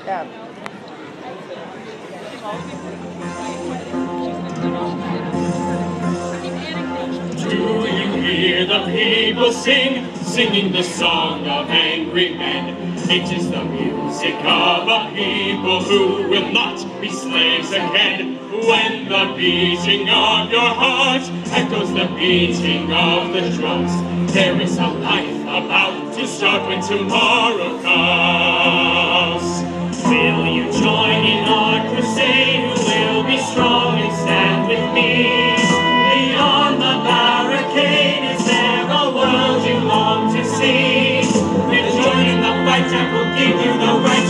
Yeah. Do you hear the people singing the song of angry men? It is the music of a people who will not be slaves again. When the beating of your heart echoes the beating of the drums, there is a life about to start when tomorrow comes. Will you join in our crusade? Who will be strong and stand with me? Beyond the barricade, is there a world you long to see? We'll join in the fight and we'll give you the right